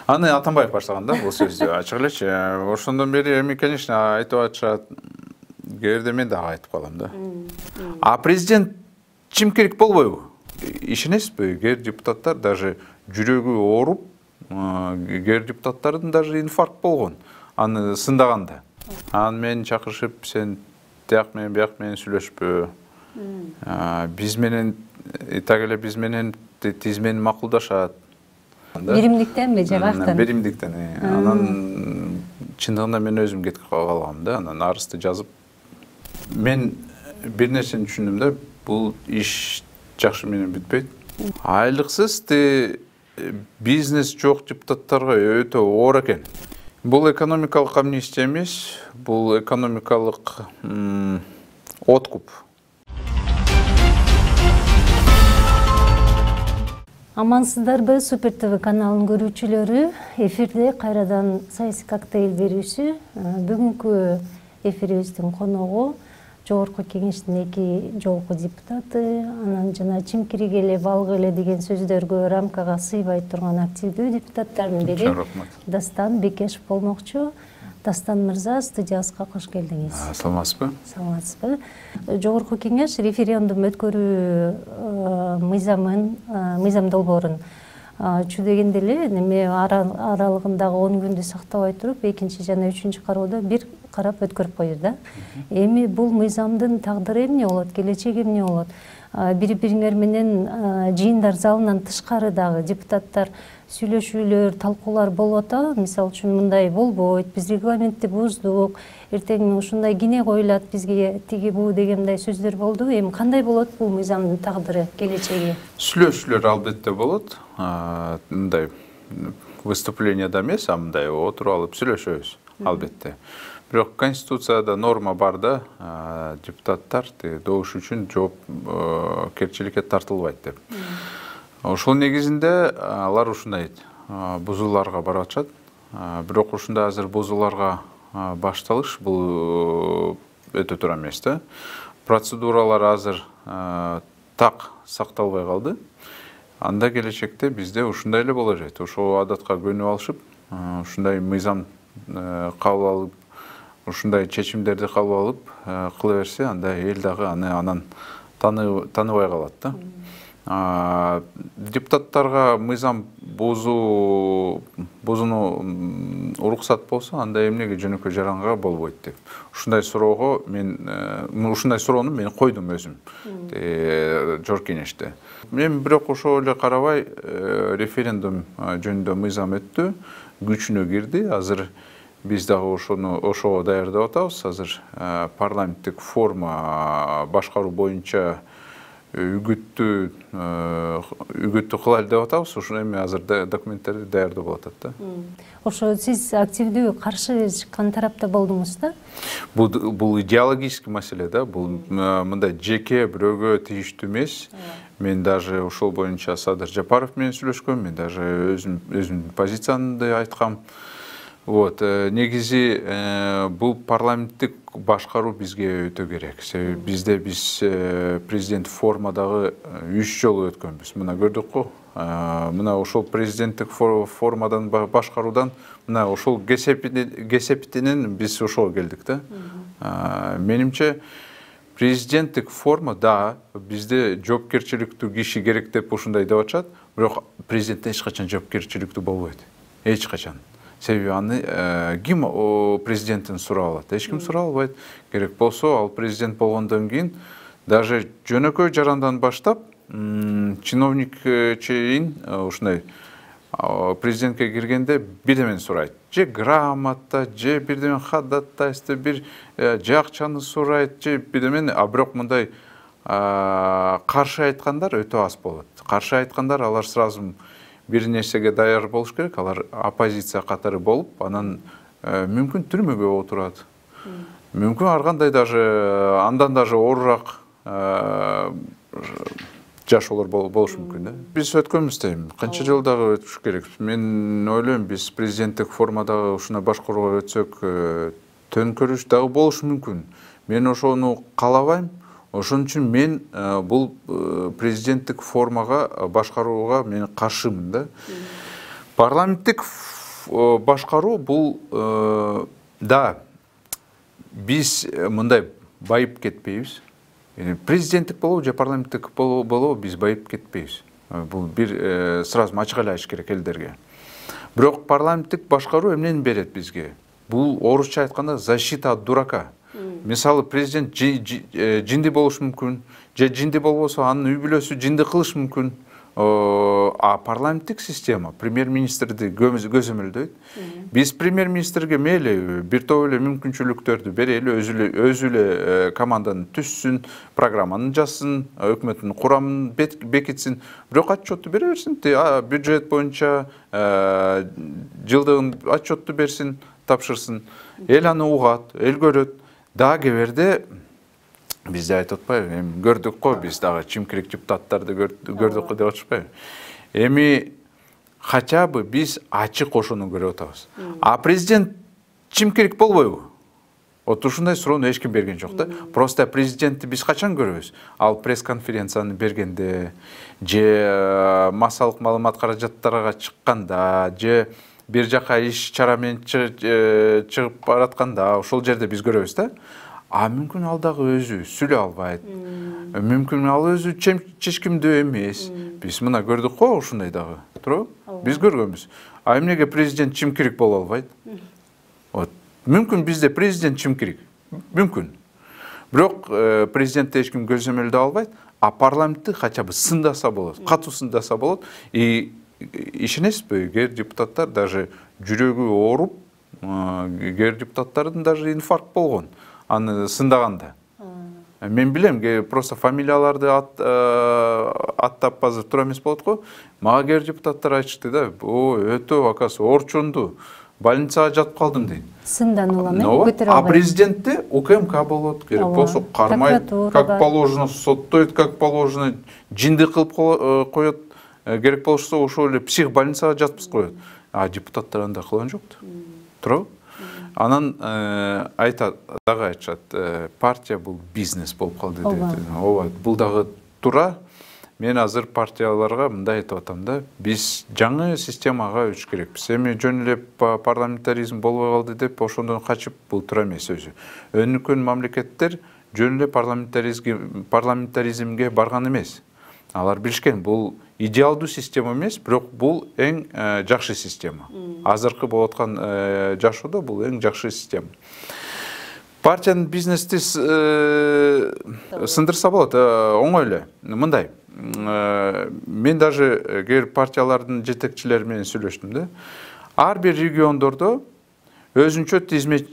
Аны Атамбаев баштаган да бул сөздү. Ачык элечи. Ошондон бери эми, конечно, айтып атышат. Кээде мен дагы айтып калам да. А президент чим керек болбойбу? Ишенесизби? Кээ депутаттар даже жүрөгү ооруп, кээ депутаттардын даже инфаркт болгон. Аны сындаганда. Аны мени чакырышып, сен тияк менен бияк менен сүйлөшпө. Биз менен так эле биз менен тиз менен макулдашат. Биримдиктенби же каяктан? Биримдиктен. Анан чындыгында мен өзүм кетип калгам да. Анан арызды жазып, мен бир нерсени түшүндүм да, бул иш жакшы менен бүтпөйт. Айлыксыз бизнес жок депутаттарга өтө оор экен. Бул экономикалык амнистия эмес, бул экономикалык откуп. Амансыздарбы, Супер ТВ каналынын көрүүчүлөрү. Эфирде кайрадан саясий коктейль берүүсү. Бүгүнкү эфирибиздин коногу Жогорку Кеңештин 2 жолку депутаты, анан жана чим киргеле, балгыле деген сөздөргө рамкага сыйбай турган активдүү депутаттардын бири Дастан Бекешев болмокчу. Дастан мырза, студиябызга кош келдиңиз. Саламатсызбы? Саламатсызбы. Жогорку Кеңеш референдум өткөрүү мыйзам долбоорун чүдөгөндө эле неме аралыгындагы 10 күндү сактабай туруп, 2 жана 3 кароодо бир карап өткөрүп койду да. Эми бул мыйзамдын тагдыры эмне болот, келечеги эмне болот? Бири-бириңер менен жыйындар залынан тышкары дагы депутаттар сүйлөшүүлөр, талкуулар болуп атабы? Мисалы үчүн мындай болбойт, биз регламентти буздук, эртең ушундай кине коюлат бизге, тиги бу дегендей сөздөр болду. Эми кандай болот бул мыйзамдын тагдыры, келечеги? Сүйлөшүүлөр албетте болот. Мындай выступлениеда эмес, мындай отуруп алып сүйлөшөбүз албетте. Бирок Конституцияда норма бар да, депутаттар добуш үчүн жоопкерчиликке тартылбайт деп. Ошол негизинде алар ушундай бузууларга барып атышат. Бирок ушундай азыр бузууларга башталыш бул өтө туура эмес да. Процедуралар азыр так сакталбай калды. Анда келечекте бизде ушундай эле боло берет. Ошол адатка көнүп алышып, ушундай мыйзам кабыл алып, ушундай чечимдерди кабыл алып кыла берсе, анда эл дагы анан таныбай калат да. Депутаттарга мыйзам бузууну уруксат болсо, анда эмнеге жөнөкөй жаранга болбойт деп. Ушундай суроону мен койдум өзүм. Жогорку Кеңеште. Мен бирок ошол эле карабай референдум жөнүндө мыйзам өттү, күчүнө кирди. Азыр биз дагы ошого даярдап атабыз. Азыр парламенттик форма башкаруу боюнча үгүттү кылайлы деп атабыз. Ошону эми азыр документтерди даярдоо болуп атат да. Ошо сиз активдүү каршы чыккан тарапта болдуңуз да? Бул идеологический маселе да. Бул мындай жеке бирөөгө тийиштүү эмес. Мен даже ошол боюнча Садыр Жапаров менен сүйлөшкөм, мен даже өзүмдүн позициямды айткам. Негизи бул парламенттик башкаруу бизге өтө керек. Себеби биз президент формадагы 3 жолу өткөнбүз. Мына көрдүк го. Мына ошол президенттик формадан башкаруудан мына ошол кесепетинен биз ошого келдик да. Менимче президенттик форма да бизде жоопкерчиликтүү киши керек деп ушундай деп атышат, бирок президенттен эч качан жоопкерчиликтүү болбойт. Эч качан. Себеби аны ким президенттен сурап алат? Эч ким сурап албайт. Керек болсо, ал президент болгондон кийин даже жөнөкөй жарандан баштап чиновник чейин ушундай президентке киргенде бирдемени сурайт. Же грамота, же бирдеме ходатайство, же акчаны сурайт, же бирдемени, бирок мындай каршы айткандар өтө аз болот. Каршы айткандар алар сразу бир нерсеге даяр болуш керек, алар оппозиция катары болуп, анан мүмкүн түрмөгө отурат. Мүмкүн аргандай даже андан даже оорураак жашоолор болушу мүмкүн да. Биз өткөнбүз дейм. Канча жыл дагы өтүш керек. Мен ойлойм, биз президенттик формадагы ушуна башкарууга өтсөк, төнкөрүш дагы болушу мүмкүн. Мен ошону каалабайм. Ошон үчүн мен бул президенттик формага башкарууга мен каршымын да. Парламенттик башкаруу бул да биз мындай байып кетпейбиз. Президенттик болобу же парламенттик болобу биз байып кетпейбиз. Бул бир сразу ачык эле айтыш керек элдерге. Бирок парламенттик башкаруу эмнени берет бизге? Бул орусча айтканда защита от дурака. Мисалы президент жинди болушу мүмкүн, же жинди болбосо анын үй бүлөсү жинди кылышы мүмкүн. А парламенттик система премьер-министрди көзөмөлдөйт. Биз премьер-министрге мейли бир топ эле мүмкүнчүлүктөрдү берели, өзү эле команданы түзсүн, программаны жазсын, өкмөттүн курамын бекитсин, бирок отчетту бере берсин. Бюджет боюнча жылдыгын отчетту берсин, тапшырсын. Эл аны угат, эл көрөт. Дагы кеберде бизде айтып атпайбы, эми көрдүк го, биз дагы чимкирик депутаттарды көрдүк го деп атышпайбы. Эми хотя бы биз ачык ошону көрүп атабыз. А президент чимкирик болбойбу? Вот ушундай суроону эч ким берген жок да. Просто президентти биз качан көрөбүз? Ал пресс-конференцияны бергенде, же массалык маалымат каражаттарга чыкканда, же бир жака иш чара менен чыгып баратканда, ошол жерде биз көрөбүз да. А мүмкүн ал дагы өзү сүйлөй албайт. Мүмкүн ал өзү чечкимдүү эмес. Биз мына көрдүк го ушундай дагы. Туурабы? Биз көргөнбүз. А эмнеге президент чимкирик боло албайт? Вот. Мүмкүн бизде президент чимкирик. Мүмкүн. Бирок президентти эч ким көзөмөлдөй албайт, а парламентти хотя бы сындаса болот, катуу сындаса болот. И ишенесизби, кээ депутаттар даже жүрөгү ооруп, кээ депутаттардын даже инфаркт болгон. Аны сындаганда. Мен билем, просто фамилияларды аттап азыр тура эмес болот го. Мага кээ депутаттар айтышты да, өтө акасы орчунду, больницага жатып калдым дейт. Сындануула мен көтөрө албайт. А президентте УКМК болот, керек болсо кармайт, как положено соттойт, как положено жинди кылып коет, керек болсо ошол эле псих больницага жаткызып коет. А депутаттар андай кылган жок. Туурабы? Анан дагы айтышат, партия бул бизнес болуп калды дейт. Ооба, бул дагы туура. Мен азыр партияларга мындай айтып атам да, биз жаңы системага өтүш керекпиз. Эми жөн эле парламентаризм болбой калды деп ошондон качып, бул туура эмес өзү. Өнүккөн мамлекеттер жөн эле парламентаризмге барган эмес. Алар билишкен, бул идеалдуу система эмес, бирок бул эң жакшы система. Азыркы болуп аткан жашоодо бул эң жакшы система. Партиянын бизнести сындырса болот, оңой эле. Мындай, мен даже кээ партиялардын жетекчилери менен сүйлөштүм да. Ар бир региондордо өзүнчө тизмет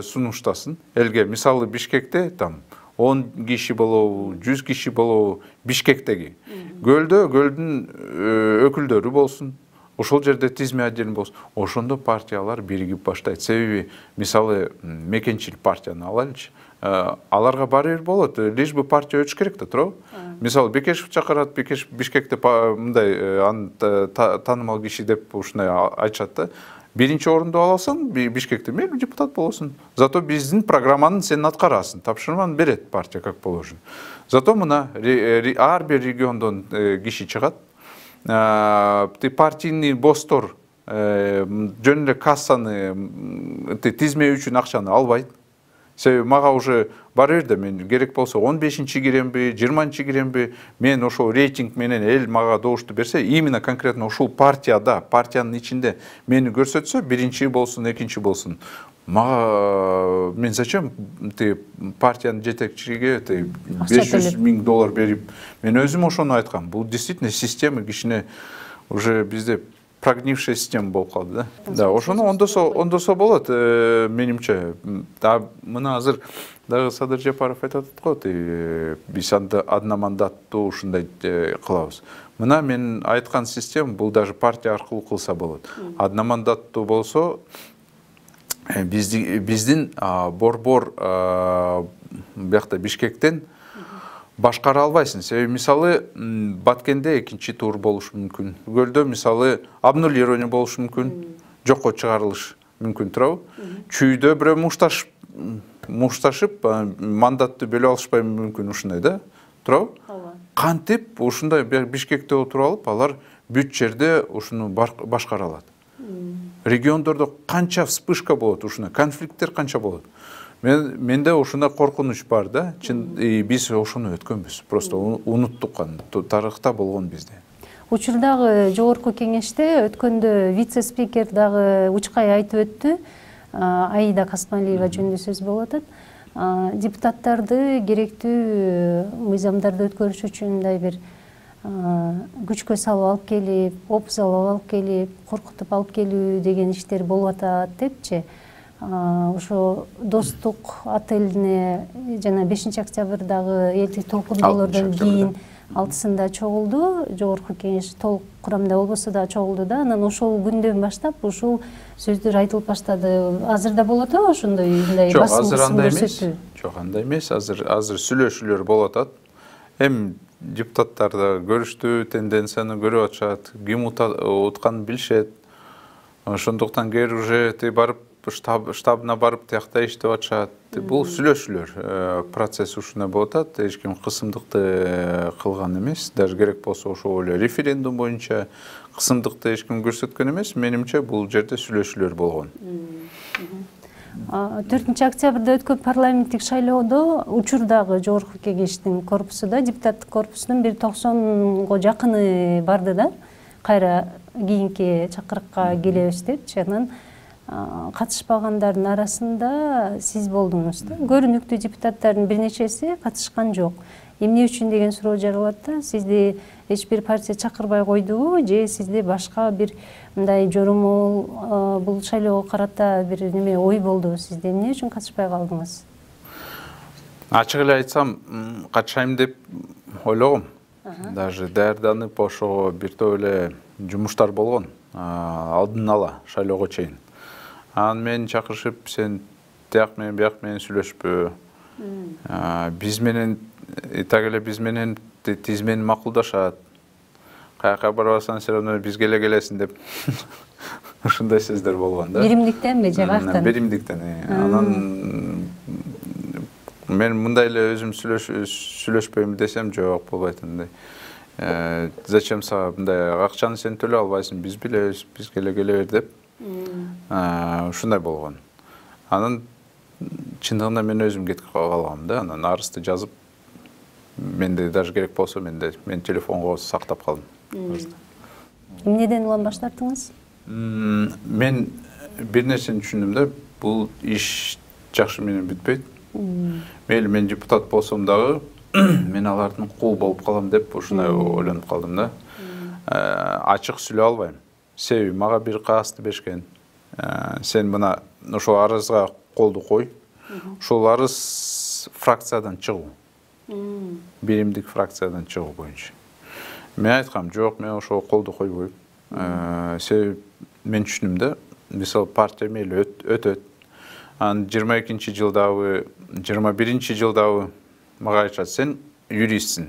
сунуштасын элге. Мисалы Бишкекте там 10 киши болобу, 100 киши болобу, Бишкектеги. Көлдүн өкүлдөрү болсун. Ошол жерде тизме отделин болсун. Ошондо партиялар биригип баштайт. Себеби, мисалы, мекенчил партияны алайлычы. Аларга баары бир болот, лишь бы партия өтүш керек да, туурабы? Мисалы, Бекешев чакырат, Бишкекте мындай таанымал киши деп ушундай айтышат да. Биринчи орунду аласың, Бишкекте мейли депутат болосуң. Зато биздин программаны сен аткарасың, тапшырманы берет партия как положено. Зато мына ар бир региондон киши чыгат. Партийный бостор жөн эле кассаны тизме үчүн акчаны албайт. Себеби мага уже баары бир да мен керек болсо 15-чи киремби, 20-чи киремби, мен ошол рейтинг менен эл мага добушту берсе, именно конкретно ошол партияда, партиянын ичинде мени көрсөтсө, биринчи болсун, экинчи болсун. Мага мен зачем партиянын жетекчиге $500 000 берип, мен өзүм ошону айткам. Бул действительно система кичине уже бизде прогнившая система болуп калды да. Да, ошону ондосо болот, менимче. Мына азыр дагы Садыр Жапаров айтып атат го, биз одномандаттуу ушундай кылабыз. Мына мен айткан система бул даже партия аркылуу кылса болот. Одномандаттуу болсо биздин борбор биякта Бишкектен башкара албайсың. Себеби мисалы Баткенде экинчи тур болушу мүмкүн. Көлдө мисалы обнулирование болушу мүмкүн, жокко чыгарылыш мүмкүн, туурабы? Чүйдө бирөө мушташып мандатты бөлө алышпай мүмкүн, ушундай да, туурабы? Кантип ушундай Бишкекте отуруп алып, алар бүт жерде ушуну башкара алат. региондордо канча вспышка болот, ушуна конфликттер канча болот. Менде ушундай коркунуч бар да, биз ошону өткөнбүз, просто унуттук аны, тарыхта болгон бизде. Учурдагы жогорку кеңеште өткөндө вице-спикер дагы учкай айтып өттү, Аида Касмалиева жөнүндө сөз болуп атат. Депутаттарды керектүү мыйзамдарды өткөрүш үчүн мындай бир күчкө салып алып келип, опузалап алып келип, коркутуп алып келүү деген иштер болуп атат депчи. Ошо достук отелине жана 5-октябрдагы элдик толкундоолордон кийин 6-сында чогулду, жогорку кеңеш толук курамда болбосо да чогулду да, анан ошол күндөн баштап ушул сөздөр айтылып баштады. Азыр да болот атабы ошондой басым көрсөтүү? Жок, андай эмес. Азыр сүйлөшүүлөр болуп атат. Эми депутаттар да көрүштүү, тенденцияны көрүп атышат, ким утканын билишет. Ошондуктан кээ уже барып штабына барып тиякта иштеп атышат. Бул сүйлөшүүлөр процесс ушундай болуп атат. Эч ким кысымдыкты кылган эмес. Даже керек болсо ошол эле референдум боюнча кысымдыкты эч ким көрсөткөн эмес. Менимче бул жерде сүйлөшүүлөр болгон. 4-октябрда өткөн парламенттик шайлоодо учурдагы жогорку кеңештин корпусуда, депутаттык корпусунун бир 90го жакыны барды да. Кайра кийинки чакырыкка келебиз депчи. Анан катышпагандардын арасында сиз болдуңуз да. Көрүнүктүү депутаттардын бир нечеси катышкан жок. Эмне үчүн деген суроо жаралат да. Сизди эч бир партия чакырбай койдубу, же сизде башка бир мындай жоромол бул шайлоого карата бир неме ой болдубу сизде? Эмне үчүн катышпай калдыңыз? Ачык эле айтсам, катышайм деп ойлогом. Даже даярданып ошого бир топ эле жумуштар болгон, алдын ала шайлоого чейин. Анан мени чакырышып, сен тияк менен бияк менен сүйлөшпө. Биз менен так эле биз менен тиз менен макулдашат. Каяка барбасаң сен аны бизге эле келесиң деп. Ушундай сөздөр болгон да. Биримдиктенби же каяктан? Биримдиктен. Анан мен мындай эле өзүм сүйлөшпөйм десем, жок болбойт андай. Зачем сага мындай акчаны сен төлөй албайсың, биз билебиз, бизге эле келе бер деп. Ушундай болгон. Анан чындыгында мен өзүм кетип калгам да, анан арызды жазып, менде даже керек болсо мен телефонго сактап калдым. Эмнеден улам баш тарттыңыз? Мен бир нерсени түшүндүм да, бул иш жакшы менен бүтпөйт. Мейли мен депутат болсом дагы, мен алардын кул болуп калам деп ушундай ойлонуп калдым да. Ачык сүйлөй албайм. Себеби мага бир кагазды беришкен. Сен мына ошол арызга колду кой. Ошол арыз фракциядан чыгуу. Биримдик фракциядан чыгуу боюнча. Мен айткам, жок, мен ошол колду койбойм. Себеби мен түшүндүм да, мисалы партия мейли өтөт. Анан 22-жылдагы, 21-жылдагы мага айтышат, сен юристсиң.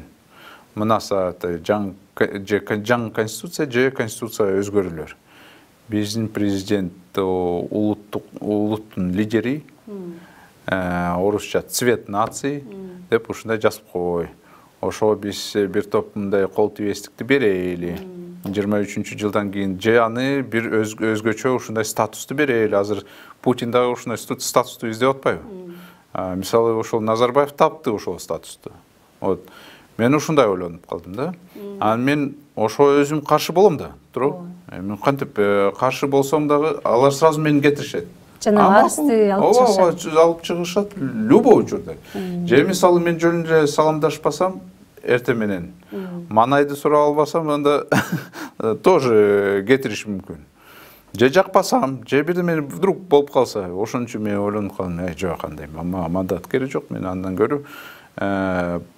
Мына сааты жаңы конституция же конституция өзгөрүлөр. Биздин президент улуттун лидери, орусча цвет нации деп ушундай жазып кой. Ошого биз бир топ мындай кол тийбестикти берели. 23-жылдан кийин же аны бир өзгөчө ушундай статусту берели. Азыр Путин дагы ушундай статусту издеп атпайбы? Мисалы ошол Назарбаев тапты ошол статусту. Вот. Мен ушундай ойлонуп калдым да. Анан мен ошо өзүм каршы болом да, туруп. Мен кантип каршы болсом дагы алар сразу мени кетиришет. Жана арызды алып чыгышат. Алып чыгышат любой учурда. Же мисалы мен жөнүндө саламдашпасам, эртең менен манайды сурап албасам, анда тоже кетириш мүмкүн. Же жакпасам, же бирдеме вдруг болуп калса, ошон үчүн мен ойлонуп калдым, жок кандай, мандат кереги жок, мен андан көрүп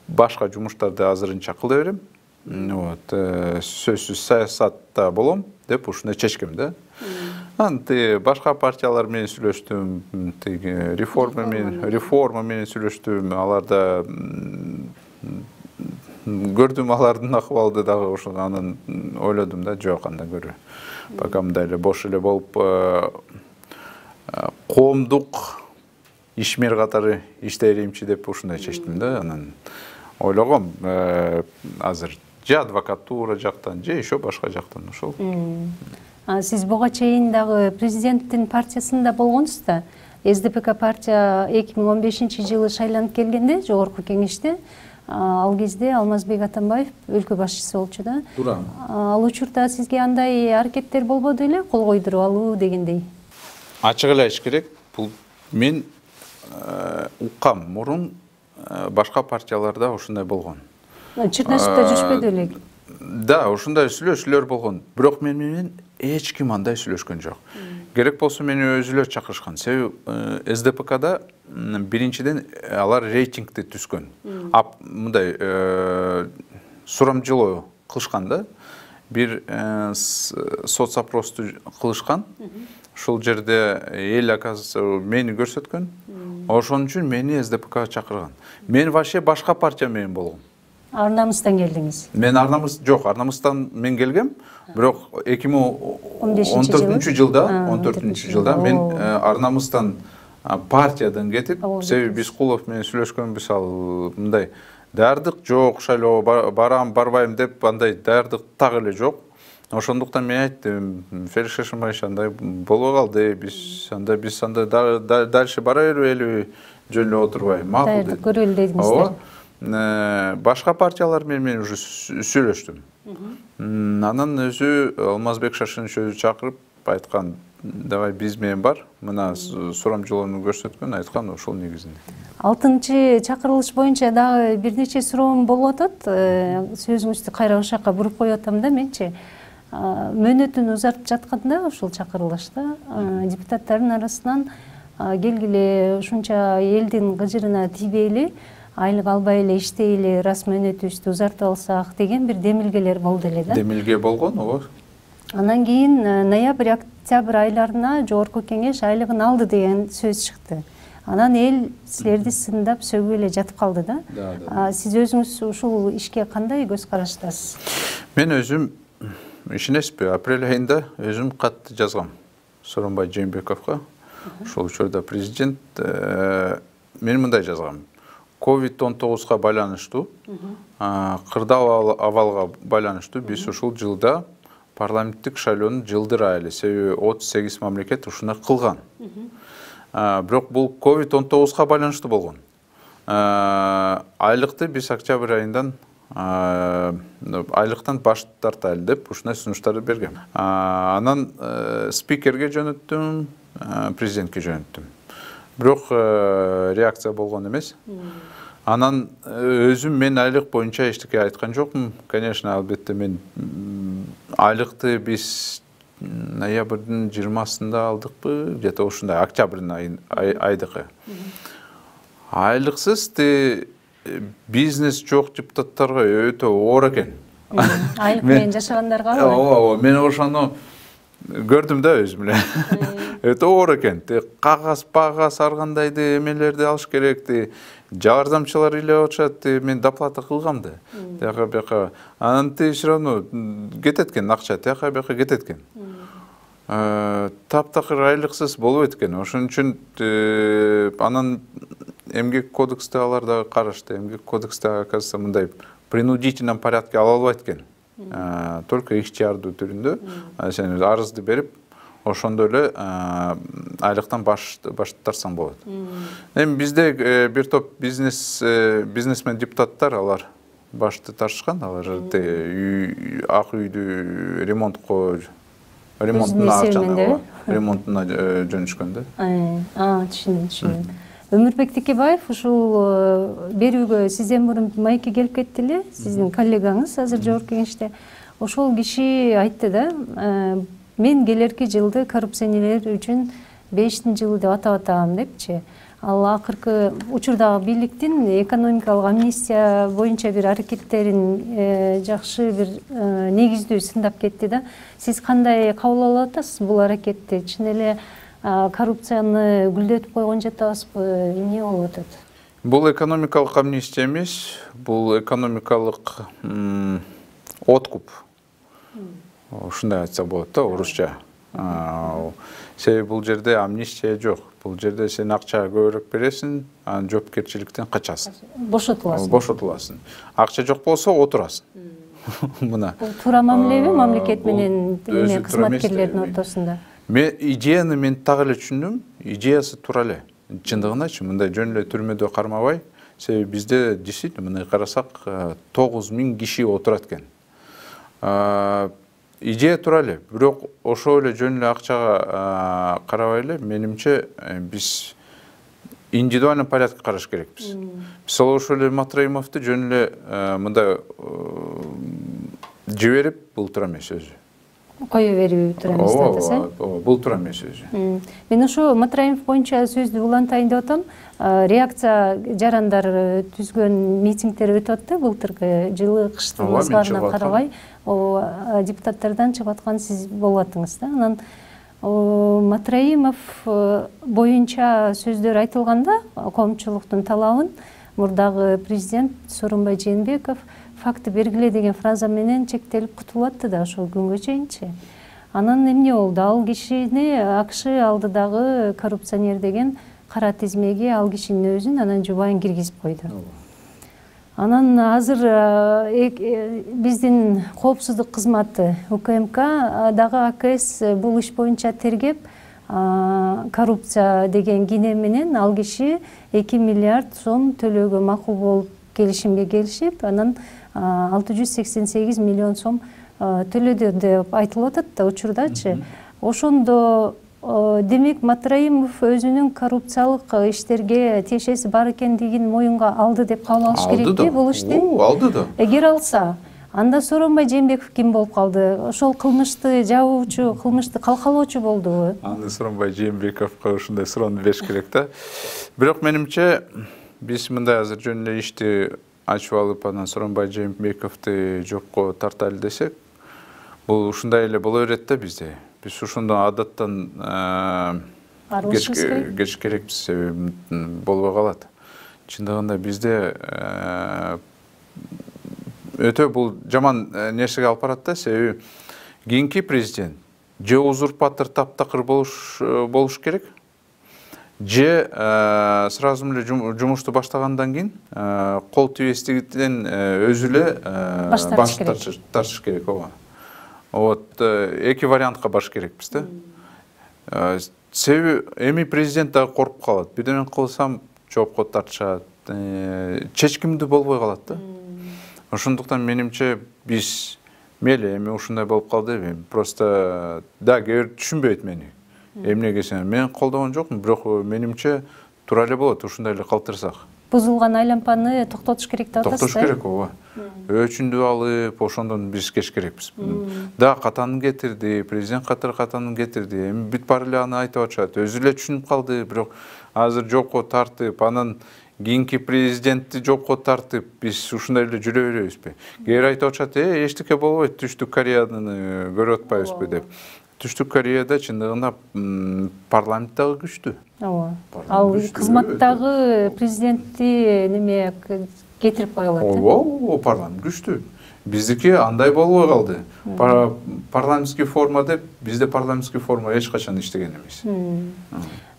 башка жумуштарды азырынча кыла берем. Вот, сөзсүз саясатта болом деп ушундай чечкем да. Анан башка партиялар менен сүйлөштүм, реформа менен сүйлөштүм, аларда көрдүм алардын акыбалды дагы ошо, анан ойлодум да, жок анда көрө. Пока мындай эле бош эле болуп коомдук ишмер катары иштейримчи деп ушундай чечтим да. Анан ойлогом, азыр же адвокатура жактан, же еще башка жактан ошол. Сиз буга чейин дагы президенттин партиясында болгонсуз да. СДПК партия 2015-жылы шайланып келгенде жогорку кеңеште, ал кезде Алмазбек Атамбаев өлкө башчысы болчу да. Турам. Ал учурда сизге андай аракеттер болбоду эле, кол койдуруп алуу дегендей? Ачык эле айткым керек, бул мен уккам мурун башка партияларда ушундай болгон. Чырнашып да жүрүшпөдү элек. Да, ушундай сүйлөшүүлөр болгон. Бирок мен менен эч ким андай сүйлөшкөн жок. Керек болсо мени өзүлөр чакырышкан. Себеби СДПКда биринчиден алар рейтингди түзгөн. Мындай сурамжылоо кылышкан да. Бир соцопросту кылышкан. Ушул жерде эл оказывается мени көрсөткөн. Ошон үчүн мени СДПКга чакырган. Мен вообще башка партия менен болгом. Арнамыздан келдиңиз. Мен Арнамыздан мен келгем, бирок 2014 жылда мен Арнамыздан партиядан кетип, себеби Бискулов менен сүйлөшкөнбүз, ал мындай даярдык жок, шайлоо барам, барбайм деп андай даярдык так эле жок. Ошондуктан мен айттым, Феликс Шашимбаевич, андай болбой калды, биз анда дальше бара берели, жөн эле отурбай, макул деп. Көрөлү дедиңиздер. Башка партиялар менен уже сүйлөштүм. Анан өзү Алмазбек Шашинович өзү чакырып айткан, давай биз менен бар, мына сурамжылоону көрсөткөн, айткан ошол негизинде. 6-чакырылыш боюнча дагы бир нече суроом болуп атат. Сөзүңүздү кайра ошакка буруп коюп атам да менчи. Мөөнөтүн узартып жатканда ушул чакырылышта депутаттардын арасынан келгиле ушунча элдин кыжырына тийбейли, айлык албай эле иштейли, рас мөөнөтүбүздү узартып алсак деген бир демилгелер болду эле да. Демилге болгон, ооба. Анан кийин ноябрь, октябрь айларына жогорку кеңеш айлыгын алды деген сөз чыкты. Анан эл силерди сындап сөгүп эле жатып калды да. Сиз өзүңүз ушул ишке кандай көз караштасыз? Мен өзүм ишенесизби, апрель айында өзүм катты жазгам Сооронбай Жээнбековго. Ошол учурда президент мен мындай жазгам. COVID-19-га байланыштуу, кырдаал абалга байланыштуу биз ушул жылда парламенттик шайлоону жылдырайлы. Себеби 38 мамлекет ушуну кылган. Бирок бул COVID-19-га байланыштуу болгон. Айлыкты биз октябрь айынан айлыктан баш тартайлы деп ушундай сунуштарды бергем. Анан спикерге жөнөттүм, президентке жөнөттүм. Бирок реакция болгон эмес. Анан өзүм мен айлык боюнча эчтеке айткан жокмун. Конечно, албетте мен айлыкты биз ноябрдын 20-сында алдыкпы, где-то ушундай октябрдын айдыкы. Айлыксыз бизнес жок депутаттарга өтө оор экен. Айлык менен жашагандарга? Ооба, мен ошону көрдүм да өзүм эле. Өтө оор экен. Кагаз ар кандайды эмелерди алыш керекти. Жардамчылар эле отурат, мен доплата кылгам да. Тияка бияка. Анан все равно кетет экен акча, тияка бияка кетет экен. Таптакыр айлыксыз болбойт экен. Ошон үчүн анан эмгек кодексте алар дагы карашты. Эмгек кодексте оказывается мындай принудительном порядке ала албайт экен. Только ихтиярдуу түрүндө сен арызды берип, ошондо эле айлыктан баш тартсаң болот. Эми бизде бир топ бизнесмен депутаттар алар башты тартышкан, алар ак үйдү ремонтуна жөнүшкөн да. Түшүндүм. Өмүрбек Текебаев ушул берүүгө сизден мурун майкке келип кетти эле, сиздин коллегаңыз азыр жогорку кеңеште. Ошол киши айтты да, мен келерки жылды коррупционерлер үчүн 5-жылы деп атап атам депчи. Ал акыркы учурдагы бийликтин экономикалык амнистия боюнча бир аракеттерин жакшы бир негиздүү сындап кетти да. Сиз кандай кабыл алып атасыз бул аракетти? Чын эле коррупцияны гүлдөтүп койгон жатабызбы? Эмне болуп атат? Бул экономикалык амнистия эмес, бул экономикалык откуп. Ушундай айтса болот да, орусча. Себеби бул жерде амнистия жок. Бул жерде сен акча көбүрөөк бересиң, анан жоопкерчиликтен качасың. Бошотуласың. Бошотуласың. Акча жок болсо отурасың. мына. Туура мамилеби мамлекет менен кызматкерлердин ортосунда? Идеяны мен так эле түшүндүм, идеясы туура эле. Чындыгыначы мындай жөн эле түрмөдө кармабай, себеби бизде действительно мына карасак 9000 киши отурат экен. Идея туура эле, бирок ошол эле жөн эле акчага карабай эле, менимче биз индивидуальный порядка караш керекпиз. Мисалы ошол эле Матраимовду жөн эле мындай жиберип, бул туура эмес өзү. Кое берүү туура эмес атасы. Бул туура эмес өзү. Мен ошо Матраимов боюнча сөздү улантайын деп атам. Реакция жарандар түзгөн митингдер өтүп атты былтыркы жылы кыштын ызгарына карабай, депутаттардан чыгып аткан сиз болуп аттыңыз да. Анан Матраимов боюнча сөздөр айтылганда коомчулуктун талабын мурдагы президент Сооронбай Жээнбеков факты бергиле деген фраза менен чектелип кутулуп атты да ошол күнгө чейинчи. Анан эмне болду? Ал кишини АКШ алдыдагы коррупционер деген кара тизмеге ал кишинин өзүн анан жубайын киргизип койду. Анан азыр биздин коопсуздук кызматы УКМК дагы АКС бул иш боюнча тергеп, коррупция деген кине менен ал киши 2 миллиард сом төлөөгө макул болуп келишимге келишип, анан 688 миллион сом төлөдү деп айтылып атат да учурдачы. Ошондо демек Матраимов өзүнүн коррупциялык иштерге тиешеси бар экендигин моюнга алды деп кабыл алыш керекпи бул ишти? Алды да. Эгер алса, анда Сооронбай Жээнбеков ким болуп калды? Ошол кылмышты жабуучу, кылмышты калкалоочу болдубу? Аны Сооронбай Жээнбековго ушундай суроону бериш керек да. Бирок менимче биз мындай азыр жөн эле ишти ачып алып, анан Сооронбай Жээнбековду жокко тартайлы десек, бул ушундай эле боло берет да бизде. Биз ушундан адаттан кеч керекпиз, себеби болбой калат. Чындыгында бизде өтө бул жаман нерсеге алып барат да, себеби кийинки президент же узурпатор таптакыр болуш керек, же сразу эле жумушту баштагандан кийин кол тийбестигинен өзү эле баш тартыш керек. Вот эки вариантка баш керекпиз да. Себеби эми президент дагы коркуп калат. Бирдеме кылсам жоопко тартышат, чечкимдүү болбой калат да. Ошондуктан менимче биз мейли эми ушундай болуп калды, просто да кээ бир түшүнбөйт мени. Эмнеге сен мен колдогон жокмун, бирок менимче туура эле болот ушундай эле калтырсак. Бузулган айлампаны токтотуш керек деп атасыз. Токтош керек, ооба. Өчүндү алып, ошондон биз кеш керекпиз. Да, катанын кетирди, президент катанын кетирди. Эми бүт баары эле аны айтып атышат. Өзү эле түшүнүп калды, бирок азыр жокко тартып, анан кийинки президентти жокко тартып, биз ушундай эле жүрө беребизби? Кээ бир айтып атышат, эчтеке болбойт, Түштүк Кореяны көрүп атпайбызбы деп. Түштүк Кореяда чындыгында парламент дагы күчтүү. Ооба. Ал кызматтагы президентти неме кетирип койгула. Ооба, парламент күчтүү. Биздики андай болбой калды. Парламентский форма деп, бизде парламентский форма эч качан иштеген эмес.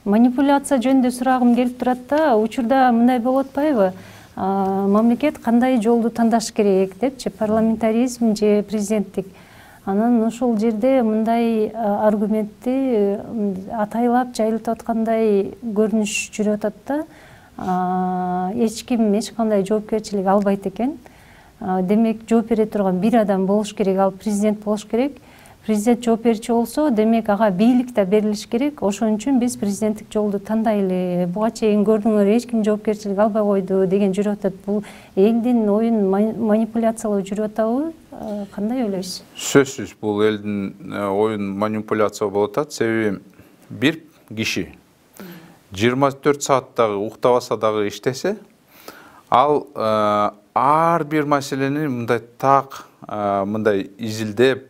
Манипуляция жөнүндө сурагым келип турат да, учурда мындай болуп атпайбы? Мамлекет кандай жолду тандаш керек депчи, парламентаризм же президенттик. Анан ошол жерде мындай аргументти атайлап жайылтып аткандай көрүнүш жүрүп атат да. Эч ким эч кандай жоопкерчилик албайт экен. Демек жооп бере турган бир адам болуш керек, ал президент болуш керек. Президент жооп берчү болсо, демек ага бийлик да берилиш керек. Ошон үчүн биз президенттик жолду тандайлы. Буга чейин көрдүңөр, эч ким жоопкерчилик албай койду деген жүрүп атат. Бул элдин оюн манипуляциялоо жүрүп атабы? Кандай ойлойсуз? Сөзсүз бул элдин оюн манипуляция болуп атат. Себеби бир киши 24 сааттагы уктабаса дагы иштесе, ал ар бир маселени мындай так, мындай изилдеп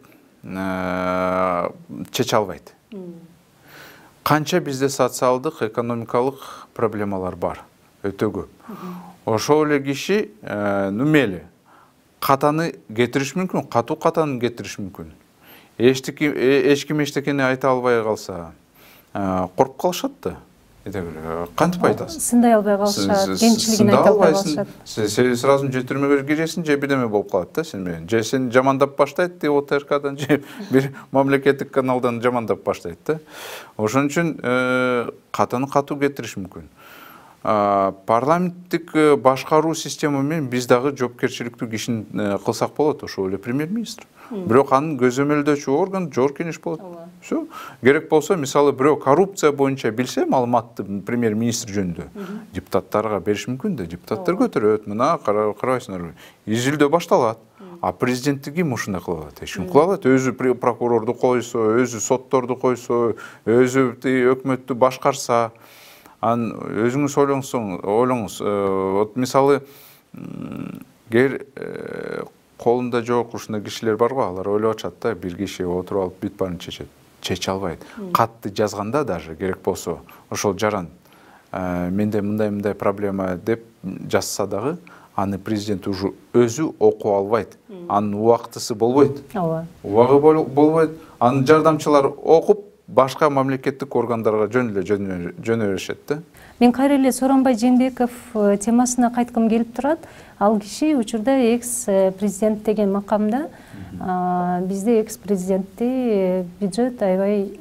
чече албайт. Канча бизде социалдык, экономикалык проблемалар бар, өтө көп. Ошол эле киши мейли катаны кетириш мүмкүн, катуу катаны кетириш мүмкүн. Эч ким эчтекени айта албай калса, коркуп калышат да. кантип айтасың? Сындай албай калышат, кемчилигин айта албай калышат. Сен сразу же түрмөгө киресиң, же бирдеме болуп калат да сен менен. Же сен жамандап баштайт ОТРКдан, же бир мамлекеттик каналдан жамандап баштайт да. Ошон үчүн катуу кетириш мүмкүн. Парламенттик башкаруу система менен биз дагы жоопкерчиликтүү кишини кылсак болот, ошол эле премьер-министр. Бирок анын көзөмөлдөөчү орган жогорку кеңеш болот. Всё. Керек болсо, мисалы бирөө коррупция боюнча билсе маалыматты премьер-министр жөнүндө, депутаттарга бериш мүмкүн да, депутаттар көтөрөт. Мына карабайсыңарбы, изилдөө башталат. А президентти ким ушундай кыла алат? Эч ким кыла алат? Өзү прокурорду койсо, өзү сотторду койсо, өзү өкмөттү башкарса, ан өзүңүз ойлоңуз. Вот мисалы колунда жок ушундай кишилер бар го, алар ойлоп атышат да, бир киши отуруп алып бүт баарын чече албайт. Катты жазганда даже керек болсо, ошол жаран менде мындай проблема деп жазса дагы, аны президент уже өзү окуп албайт. Анын убактысы болбойт. Убагы болбойт. Анын жардамчылары окуп, башка мамлекеттик органдарга жөнө беришет да. Мен кайра эле Сооронбай Жээнбеков темасына кайткым келип турат. Ал киши учурда экс-президент деген макамда. Бизде экс-президентти бюджет аябай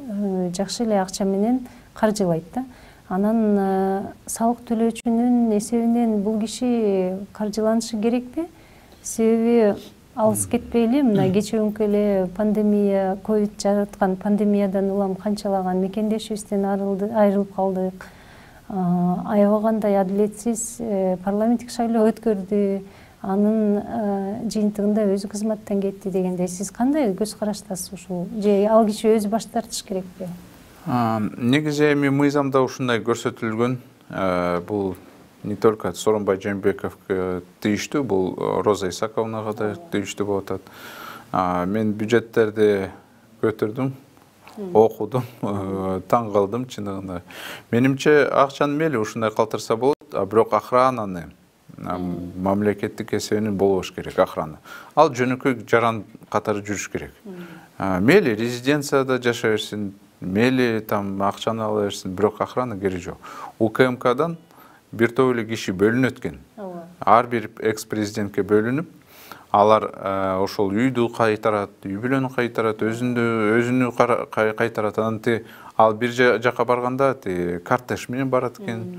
жакшы эле акча менен каржылайт да. Анан салык төлөөчүнүн эсебинен бул киши каржыланышы керекпи? Себеби алыс кетпейли, мына кечээкүнкү эле пандемия, ковид жараткан пандемиядан улам канчалаган мекендешибизден айрылып калдык. Аябагандай адилетсиз парламенттик шайлоо өткөрдү. Анын жыйынтыгында өзү кызматтан кетти дегенде сиз кандай көз караштасыз ушул? Же ал киши өзү баш тартыш керекпи? Негизи эми мыйзамда ушундай көрсөтүлгөн. Бул не только Сооронбай Жээнбековго тийиштүү, бул Роза Исаковнага да тийиштүү болуп атат. Мен бюджеттерди көтөрдүм, окудум, таң калдым чындыгында. Менимче акчаны мейли ушундай калтырса болот, бирок охрананы мамлекеттик эсебинен болбош керек охрана. Ал жөнөкөй жаран катары жүрүш керек. Мейли резиденцияда жаша берсин, мейли там акчаны ала берсин, бирок охрана кереги жок. УКМКдан бир топ эле киши бөлүнүп өткөн. Ар бир экс-президентке бөлүнүп, алар ошол үйдү кайтарат, үй бүлөнү кайтарат, өзүнү кайтарат. Анан ал бир жака барганда кортеж менен барат экен.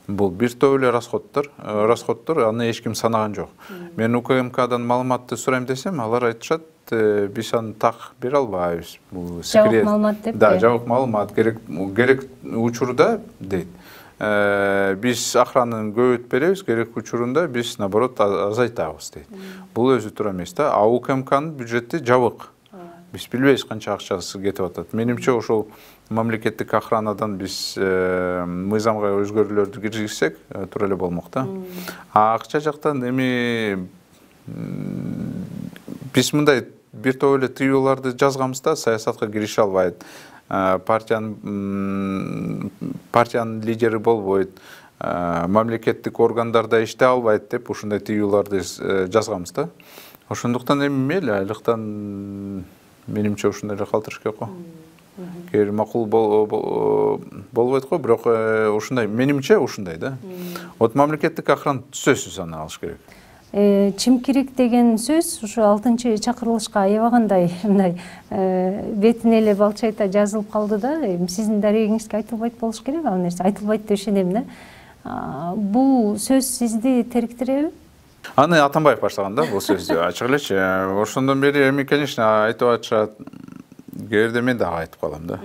Бул бир топ эле расходдор, аны эч ким санаган жок. Мен УКМКдан маалыматты сурайм десем, алар айтышат, биз аны так бере албайбыз. Бул секрет. Жабык маалымат деп. Да, жабык маалымат керек учурда дейт. Биз охрананы көбөйтүп беребиз, керек учурунда биз наоборот азайтабыз дейт. Бул өзү туура эмес да. А УКМКнын бюджети жабык. Биз билбейбиз канча акчасы кетип атат. Менимче ошол мамлекеттик охранадан биз мыйзамга өзгөрүүлөрдү киргизсек, туура эле болмок да. А акча жактан эми биз мындай бир топ эле тыюуларды жазганбыз да, саясатка кирише албайт. Партиянын лидери болбойт, мамлекеттик органдарда иштей албайт деп ушундай тыюуларды жазганбыз да. Ошондуктан эми мейли айлыктан менимче ушундай эле калтырыш керек го. Кээ макул болбойт го, бирок ушундай менимче ушундай да. Вот мамлекеттик охрана сөзсүз аны алыш керек. Чимкирик деген сөз ушу 6-чакырылышка аябагандай мындай бетине эле балчайта жазылып калды да. Сиздин дарегиңизге айтылбайт болуш керек ал нерсе. Айтылбайт деп ишенем да. Бул сөз сизди териктиреби? Аны Атамбаев баштаган да бул сөздү, ачык элечи. Ошондон бери эми конечно айтып атышат. Кээде мен дагы айтып калам да.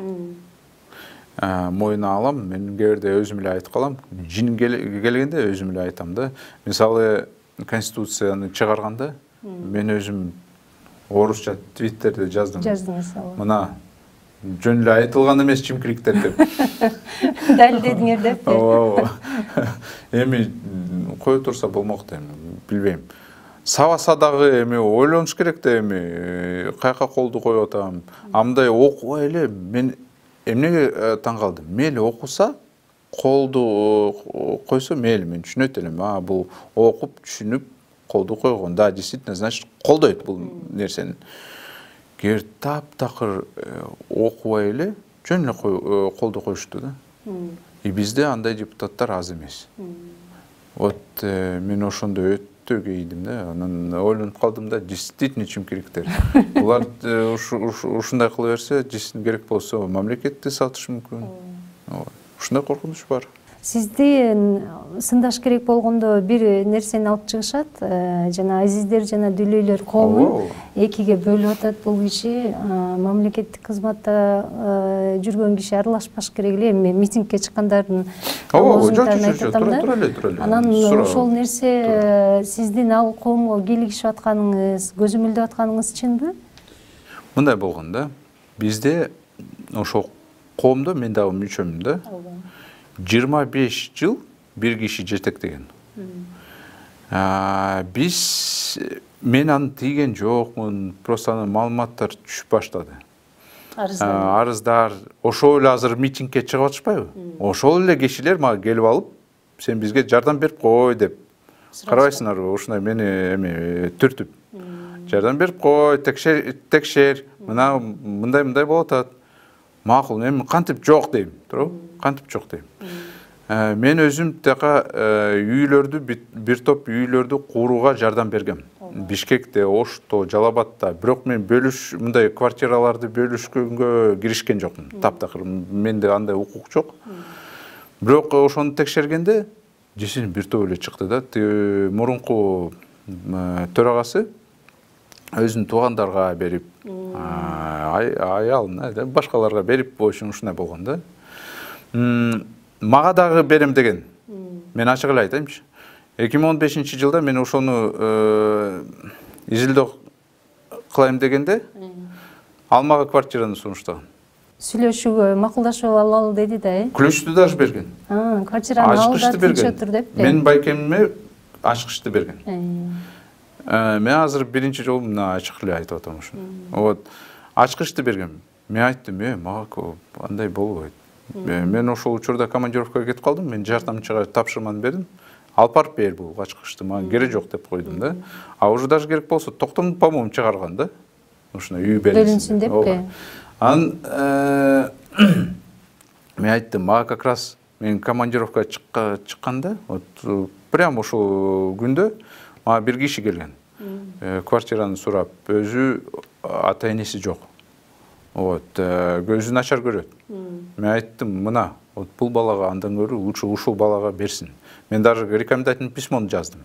Моюна алам, мен кээде өзүм эле айтып калам. Жин келгенде өзүм эле айтам да. Мисалы Конституцияны чыгарганда мен өзүм орусча твиттерде жаздым. Жаздыңыз. Мына жөн эле айтылган эмес чимкириктер деп. Далилдедиңер деп. Ооба. Эми кое турса болмок да, билбейм. Сабаса дагы эми ойлонуш керек да, эми каяка колду коюп атам. Амындай окубай эле мен эмнеге таң калдым. Мейли окуса, колду койсо мейли, мен түшүнөт элем. Бул окуп, түшүнүп, колду койгон. Да, действительно, значит, колдойт бул нерсени. Кер таптакыр окубай эле жөн эле колду коюшту да. Бизде андай депутаттар аз эмес. Вот мен ошондо өтө кейдим да, анан ойлонуп калдым да, действительно чим керектер. Булар ушундай кыла берсе, действительно керек болсо мамлекетти сатыш мүмкүн. Ушундай коркунуч бар. Сизди сындаш керек болгондо бир нерсени алып чыгышат. Жана азиздер жана дүлөйлөр коомун экиге бөлүп атат. Бул киши мамлекеттик кызматта жүргөн киши аралашпаш керек эле. Эми митингге чыккандардын лозунгдарын айтып атам да. Анан ошол нерсе сиздин ал коомго кийлигишип атканыңыз, көзөмөлдөп атканыңыз чынбы? Мындай болгон да. Бизде ошол коомдо мен дагы мүчөмүн да. 25 жыл bir kişi жетектеген. Мен аны тийген жокмун, просто анын маалыматтар түшүп баштады. Арыздар, ошол эле азыр митингке чыгып атышпайбы? Ошол эле кишилер мага келип алып, сен бизге жардам берип кой деп. Карабайсыңарбы, ушундай мени түртүп. Жардам берип кой, текшер, мындай болуп атат. Макул, мен кантип жок дейм, туурабы? Кантип жок дейм. Мен өзүм така үйлөрдү, бир топ үйлөрдү курууга жардам бергем. Бишкекте, Ошто, Жалабатта. Бирок мен мындай квартираларды бөлүшкөнгө киришкен жокмун. Таптакыр, менде андай укук жок. Бирок ошону текшергенде, жесин бир топ эле чыкты да. Мурунку төрагасы өзүнүн туугандарга берип, аялына, башкаларга берип, ушундай болгон да. Мага дагы берем деген. Мен ачык эле айтайымчы. 2015-жылда мен ошону изилдөө кылайм дегенде ал мага квартираны сунуштаган. Сүйлөшүүгө, макулдашып алалы деди да, Ключту дагы берген. Квартираны алда тинчөтүр деп. Мен байкемиме ачкычты берген. Мен азыр биринчи жолу мына ачык эле айтып атам ушуну. Вот, ачкычты берген. Мен айттым, мага андай болбойт. Мен ошол учурда командировкага кетип калдым, мен жардамчыга тапшырманы бердим. Алып барып бер бул ачкычты, мага керек жок деп койдум да. А уже даже керек болсо токтом, по-моему, чыгарган да. Ушуна үй бөлүнсүн деппи. Анан мен айттым, мага как раз мен командировкага чыкканда, вот прям ошол күндө мага бир киши келген. Квартираны сурап, өзү ата-энеси жок. Вот, көзү начар көрөт. Мен айттым, мына, вот бул балага андан көрө лучше ушул балага берсин. Мен даже рекомендательный письмону жаздым.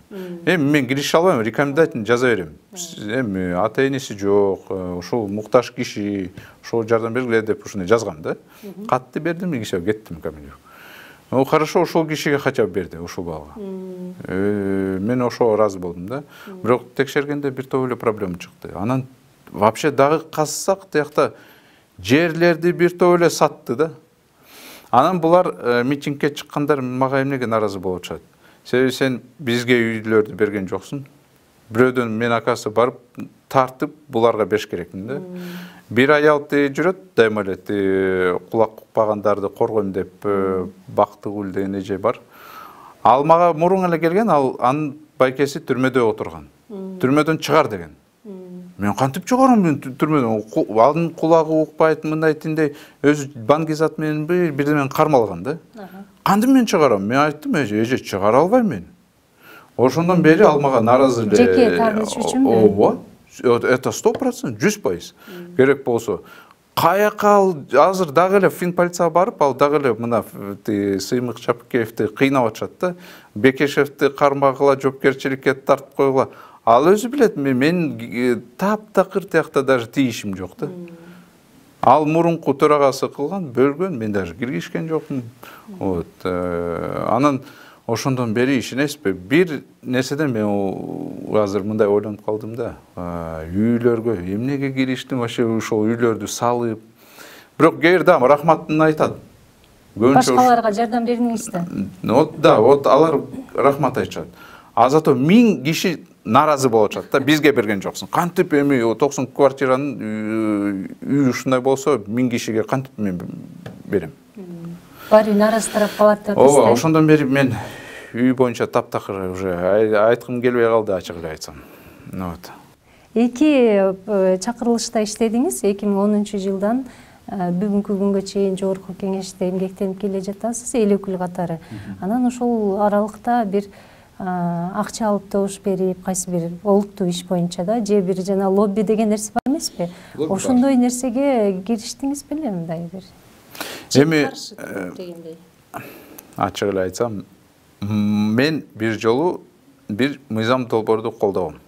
Мен киреше албайм, рекомендательный жаза берем. Эми ата-энеси жок, ошол муктаж киши, ошол жардам бергиле деп ушуну жазгам да. Катты бердим, и все, кеттим командировкага. Хорошо, ошол кишиге хотя бы берди, ошол балага. Мен ошого ыраазы болдум да. Бирок текшергенде бир топ эле проблема чыкты. Анан вообще дагы казсак, тиякта жерлерди бир топ эле сатты да. Анан булар митингке чыккандар мага эмнеге наразы болуп атышат? Себеби сен бизге үйлөрдү берген жоксуң. Бирөөдөн мен акасы барып тартып буларга бериш керекмин да. Бир аял жүрөт, дайыма эле кулак укпагандарды коргойм деп Бактыгүл деген эже бар. Ал мага мурун эле келген, анын байкеси түрмөдө отурган. Түрмөдөн чыгар деген. Мен кантип чыгарам мен түрмөдөн? Анын кулагы укпайт, мындай тиндей өзү баңгизат менен бирдемен кармалган да. Кантип мен чыгарам? Мен айттым, эже чыгара албайм мен. Ошондон бери ал мага наразы эле. Жеке тааныш үчүнбү? Ооба. Это 100%, 100%. Керек болсо. Каяка ал азыр дагы эле финполицияга барып, ал дагы эле мына Сыймык Чапкеевди кыйнап атышат да. Бекешевди кармагыла, жоопкерчиликке тартып койгула. Ал өзү билет, мен таптакыр тиякта даже тийишим жок да. Ал мурунку төрагасы кылган, бөлгөн, мен даже киргишкен жокмун. Вот. Анан ошондон бери ишенесизби? Бир нерседен мен азыр мындай ойлонуп калдым да. Үйлөргө эмнеге кириштим, вообще ошол үйлөрдү салып. Бирок кээ бирде рахматын айтат. Башкаларга жардам бердиңиз да. Вот да, вот алар рахмат айтышат. А зато 1000 киши наразы болуп атышат да, бизге берген жоксуң. Кантип эми 90 квартиранын үй ушундай болсо 1000 кишиге кантип мен берем? Баары наразы тарап калат деп атасыз. Ооба, ошондон бери мен үй боюнча таптакыр уже айткым келбей калды, ачык эле айтсам. Вот. Эки чакырылышта иштедиңиз 2010-жылдан бүгүнкү күнгө чейин жогорку кеңеште эмгектенип келе жатасыз, эл өкүлү катары. Анан ошол аралыкта бир акча алып добуш берип, кайсы бир олуттуу иш боюнча да, же бир жана лобби деген нерсе бар эмеспи? Ошондой нерсеге кириштиңиз беле, мындай бир? Эми ачык эле айтсам, мен бир жолу бир мыйзам долбоорду колдогом.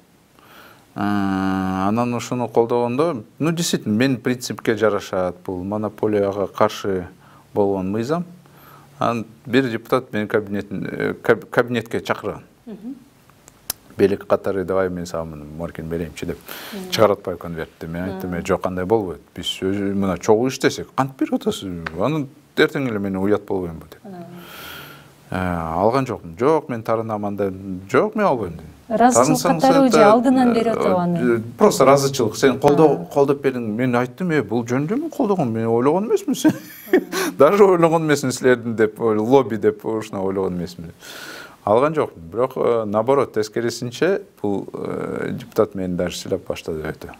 Анан ошону колдогондо, действительно, мен принципке жарашат, бул монополияга каршы болгон мыйзам. Анан бир депутат мени кабинетке чакырган. Белек катары давай мен сага маркин берейинчи деп чыгаратпай конвертти. Мен айттым, жок, кандай болбойт. Биз мына чогуу иштесек, кантип берип атасыз? Анан эртең эле мени уят болбоймбу деп. Алган жокмун. Жок, мен тарынам анда. Жок, мен албайм дедим. Разычылык катары же алдынан берип атып аны? Просто разычылык. Сен колдоп бериң. Мен айттым, бул жөнүндө мен колдогом. Мен ойлогон эмесмин. Даже ойлогон эмесмин силердин деп, лобби деп ушуна ойлогон эмесмин. Алган жокмун. Бирок наоборот, тескерисинче бул депутат мени даже сыйлап баштады өтө.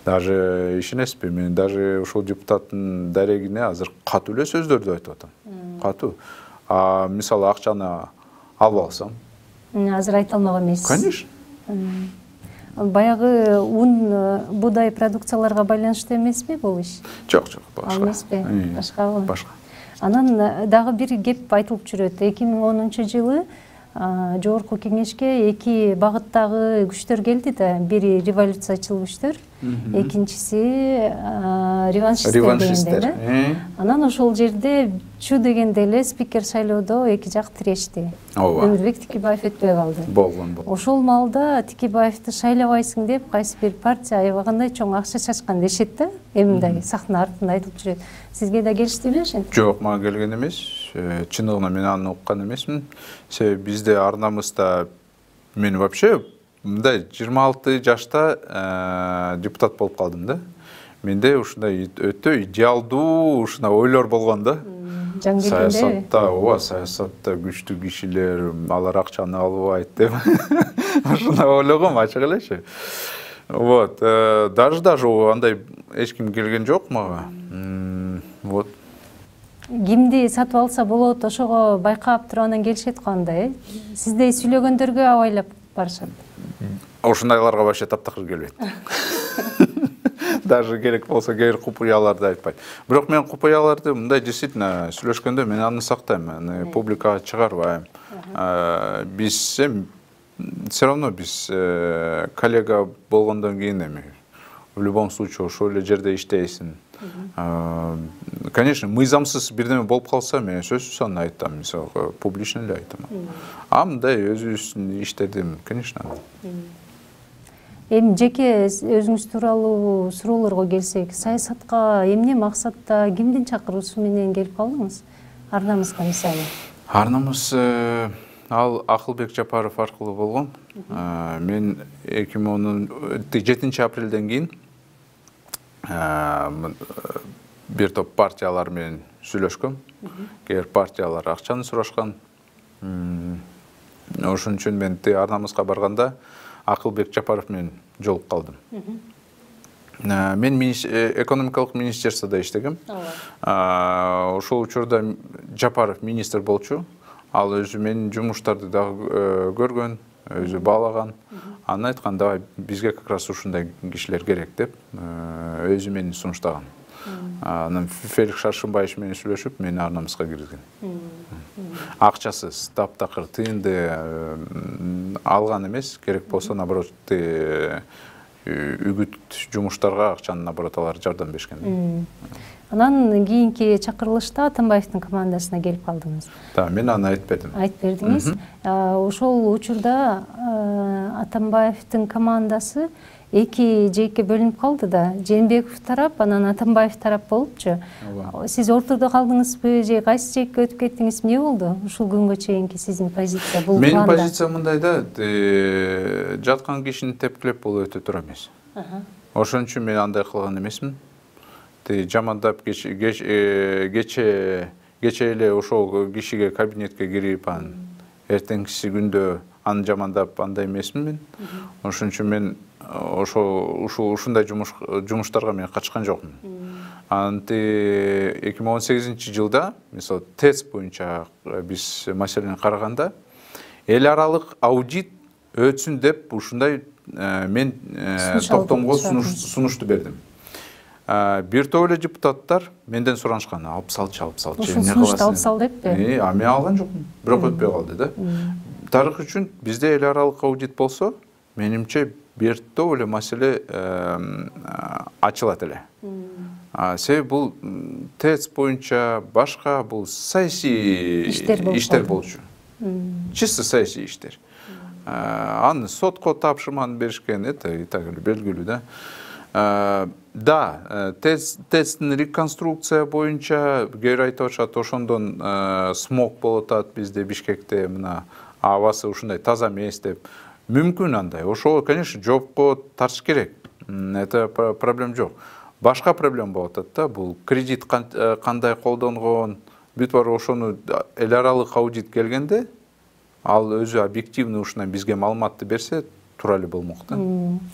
Даже ишенесизби, мен даже ушул депутаттын дарегине азыр катуу эле сөздөрдү айтып атам. Катуу. Мисалы акчаны алып алсам. Азыр айта алмак эмессиз. Конечно. Баягы ун, буудай продукцияларга байланыштуу эмеспи бул иш? Жок, башка. Эмеспи? Башкабы? Башка. Анан дагы бир кеп айтылып жүрөт. 2010-жылы жогорку кеңешке эки багыттагы күчтөр келди да. Бири революциячыл күчтөр, экинчиси реваншисттер дегенде. Анан ошол жерде чу дегенде эле спикер шайлоодо эки жак тирешти. Өмүрбек Тикибаев өтпөй калды. Болгон. Ошол маалда Тикибаевди шайлабайсың деп кайсы бир партия аябагандай чоң акча чачкан дешет да. Эми мындай сахна артында айтылып жүрөт. Сизге да келиштиби ошентип? Жок, мага келген эмес. Чыныгына мен аны уккан эмесмин. Себеби бизде арнамызда мен вообще мындай 26 жашта депутат болуп калдым да. Менде ушундай өтө идеалдуу ушундай ойлор болгон да. Саясатта күчтүү кишилер, алар акчаны албайт деп. Ушундай ойлогом, ачык элечи. Вот, даже андай эч ким келген жок мага. Вот. Кимди сатып алса болот, ошого байкап туруп анан келишет го андай. Сиздей сүйлөгөндөргө абайлап барышат. Ошондайларга вообще таптакыр келбейт. Даже керек болсо кээ купуяларды айтпайт. Бирок мен купуяларды мындай действительно сүйлөшкөндө мен аны сактайм, аны публикага чыгарбайм. Биз все равно биз коллега болгондон кийин эми в любом случае ошол эле жерде иштейсиң. Конечно, мыйзамсыз бирдеме болуп калса, мен сөзсүз аны айтам, мисалга публично эле айтам. Мындай өзүбүздүн иштердим, конечно. Эми жеке өзүңүз тууралуу суроолорго келсек, саясатка эмне максатта, кимдин чакыруусу менен келип калдыңыз? Арнамызга мисалы. Арнамыз ал Акылбек Жапаров аркылуу болгон. Мен 7 апрелден кийин бир топ партиялар менен сүйлөшкөм. Кээ партиялар акчаны сурашкан. Ошон үчүн мен арнамызга барганда Акылбек Жапаров менен жолугуп калдым. Мен экономикалык министерстводо иштегем. Ошол учурда Жапаров министр болчу. Ал өзү менин жумуштарды дагы көргөн, өзү баалаган. Аны айткан, давай бизге как раз ушундай кишилер керек деп, өзү мени сунуштаган. Анан Феликс Шаршымбаев менен сүйлөшүп, мени арнамызга киргизген. Акчасыз, таптакыр, тыйынды алган эмес, керек болсо наоборот үгүт жумуштарга акчаны наоборот алар жардам беришкен. Анан кийинки чакырылышта Атамбаевдин командасына келип калдыңыз. Мен аны айтып бердим. Айтып бердиңиз. Ошол учурда Атамбаевдин командасы эки жейкке бөлүнүп калды да. Жээнбеков тарап, анан Атамбаев тарап болупчу. Сиз ортодо калдыңызбы, же кайсы жейкке өтүп кеттиңиз, эмне болду? Ушул күнгө чейинки сиздин позиция бул планда? Менин позиция мындай да, жаткан кишини тепкилеп болуп өтө тура эмес. Ошон үчүн мен андай кылган эмесмин. Жамандап кече эле ошол кишиге кабинетке кирип, эртеңкиси күндө аны жамандап андай эмесмин мен. Ошон үчүн мен ушундай жумуштарга мен качкан жокмун. Анты 2018 жылда, мисалы, тест боюнча биз маселени караганда, эл аралык аудит өтсүн деп ушундай мен токтомго сунушту бердим. Бир топ эле депутаттар менден суранышкан, алып салчы. Сунушту алып сал деппи? Мен алган жокмун, бирок өтпөй калды да. Тарых үчүн бизде эл аралык аудит болсо, менимче бир топ эле маселе ачылат эле. Себеби бул ТЭЦ боюнча башка бул саясий иштер болчу. Чисто саясий иштер. Аны сотко тапшырманы беришкен, это и так белгилүү да. Да, ТЭЦтин реконструкция боюнча кээ бир айтып атышат, ошондон смог болуп атат бизде Бишкекте, мына абасы ушундай таза эмес деп. Мүмкүн андай. Ошого, конечно, жоопко тартыш керек. Это проблем жок. Башка проблема болуп атат да, бул кредит кандай колдонгон, бүт бар ошону эл аралык аудит келгенде, ал өзү объективный ушунан бизге маалыматты берсе, тура эле болмок да.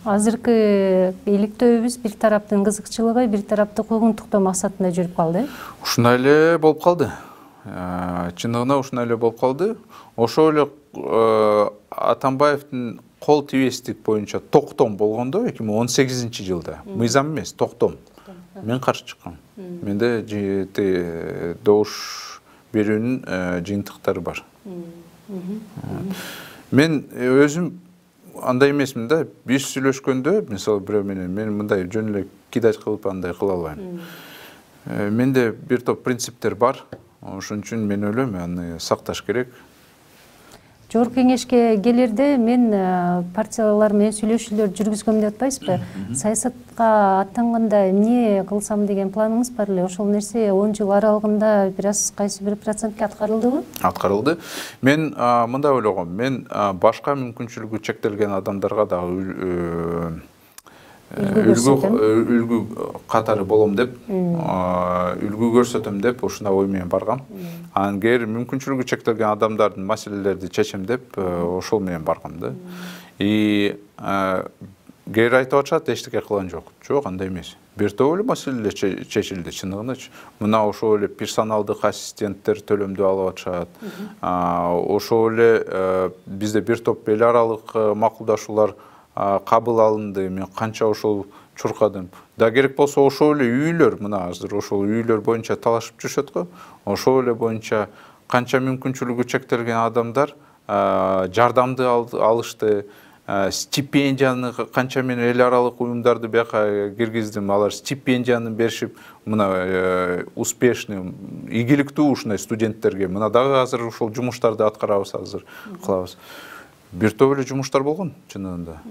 Азыркы иликтөөбүз бир тараптын кызыкчылыгы, бир тарапты куугунтуктоо максатында жүрүп калды. Ушундай эле болуп калды. Чындыгында ушундай эле болуп калды. Ошо эле Атамбаевдин кол тийбестик боюнча токтом болгондо 2018 жылда, мыйзам эмес, токтом. Мен каршы чыккам. Менде добуш берүүнүн жыйынтыктары бар. Мен өзүм андай эмесмин да, биз сүйлөшкөндө, мисалы бирөө менен мен мындай жөн эле кидать кылып андай кыла албайм. Менде бир топ принциптер бар. Ошон үчүн мен ойлойм, аны сакташ керек. Жогорку кеңешке келерде мен партиялар менен сүйлөшүүлөр жүргүзгөм деп атпайсызбы? Саясатка аттанганда эмне кылсам деген планыңыз бар эле? Ошол нерсе 10 жыл аралыгында кайсы бир процентке аткарылдыбы? Аткарылды. Мен мындай ойлогом, мен башка мүмкүнчүлүгү чектелген адамдарга дагы үлгү катары болом деп, үлгү көрсөтөм деп ушундай ой менен баргам. Анан кээ бир мүмкүнчүлүгү чектелген адамдардын маселелерди чечем деп ошол менен баргам да. И кээ бир айтып атышат, эчтеке кылган жок. Жок, андай эмес. Бир топ эле маселелер чечилди чындыгындачы. Мына ошол эле персоналдык ассистенттер төлөмдү алып атышат. Ошол эле бизде бир топ эл аралык макулдашуулар кабыл алынды. Мен канча ошол чуркадым. Да керек болсо ошол эле үйлөр, мына азыр ошол үйлөр боюнча талашып жүрүшөт го. Ошол эле боюнча канча мүмкүнчүлүгү чектелген адамдар жардамды алышты. Стипендияны канча мен эл аралык уюмдарды бияка киргиздим. Алар стипендияны беришип, мына успешный, ийгиликтүү ушундай студенттерге. Мына дагы азыр ошол жумуштарды аткарабыз, азыр кылабыз. Бир топ эле жумуштар болгон чынында.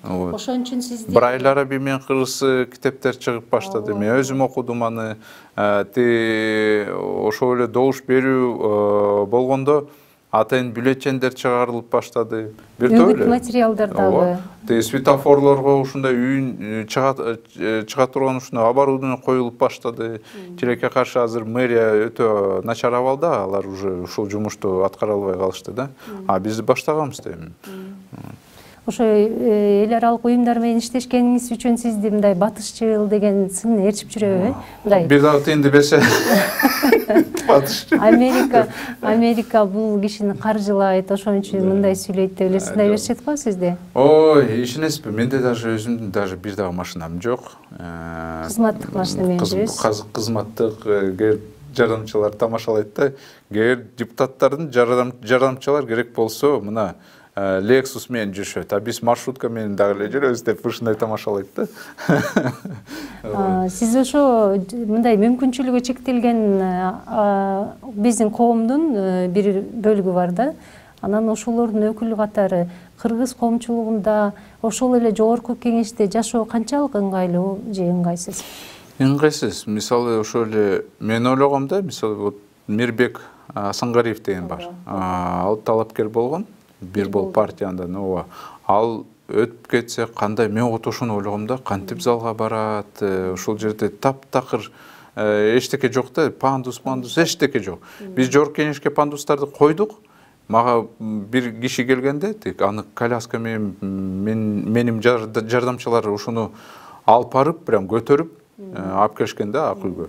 Ошон үчүн сизде Брайль араби менен кыргыз китептер чыгып баштады. Мен өзүм окудум аны. Ошол эле добуш берүү болгондо атайын бюллетендер чыгарылып баштады. Бир топ эле материалдар дагы. Светофорлорго ушундай үйүн чыга турган ушундай оборудование коюлуп баштады. Тилекке каршы азыр мэрия өтө начар абалда, алар уже ушул жумушту аткара албай калышты да. Биз баштаганбыз да эми. Ошо эл аралык уюмдар менен иштешкениңиз үчүн сизди мындай батышчыл деген сын ээрчип жүрөбү? Мындай. Бир дагы тыйынды берсе. Батышчыл. Америка бул кишини каржылайт, ошон үчүн мындай сүйлөйт деп эле сындай беришет го сизде? Ой, ишенесизби? Менде даже өзүмдүн даже бир дагы машинам жок. Кызматтык машина менен жүрөсүз? Кызматтык жардамчылар тамашалайт да. Кээ депутаттардын жардамчылар керек болсо, мына Lexus менен жүрүшөт, биз маршрутка менен дагы эле жүрөбүз деп ушундай тамашалайт да. Сиз ошо мындай мүмкүнчүлүгү чектелген биздин коомдун бир бөлүгү бар да. Анан ошолордун өкүлү катары кыргыз коомчулугунда ошол эле жогорку кеңеште жашоо канчалык ыңгайлуу же ыңгайсыз? Ыңгайсыз. Мисалы ошол эле мен ойлогом да, мисалы Мирбек Асангариев деген бар. Ал талапкер болгон. Бир бол партияндан, ал өтүп кетсе кандай, мен ошону ойлогом да, кантип залга барат, ошол жерде таптакыр эчтеке жок да, пандус эчтеке жок. Биз жогорку кеңешке пандустарды койдук. Мага бир киши келгенде, аны коляска менен менин жардамчылар ошону алып барып, прям көтөрүп, алып келишкен да ак үйгө.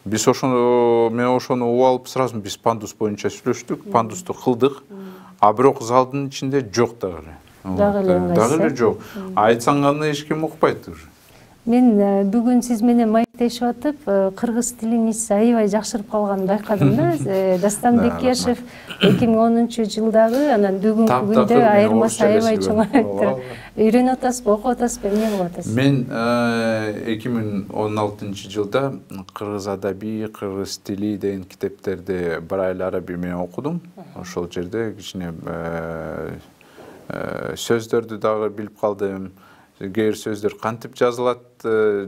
Биз мен ошону угуп алып сразу биз пандус боюнча сүйлөштүк, пандусту кылдык. А бирок залдын ичинде жок дагы эле. Дагы эле жок. Айтсаң аны эч ким укпайт уже. Мен бүгүн сиз менен маектешип атып, кыргыз тилиңиз аябай жакшырып калганын байкадым да. Дастан Бекешев 2010-жылдагы, анан бүгүнкү күндө айырмасы аябай чоң. Үйрөнүп атасызбы, окуп атасызбы, эмне кылып атасыз? Мен 2016-жылда кыргыз адаби, кыргыз тили деген китептерди Брайль араби менен окудум. Ошол жерде кичине сөздөрдү дагы билип калдым. Кээ сөздөр кантип жазылат,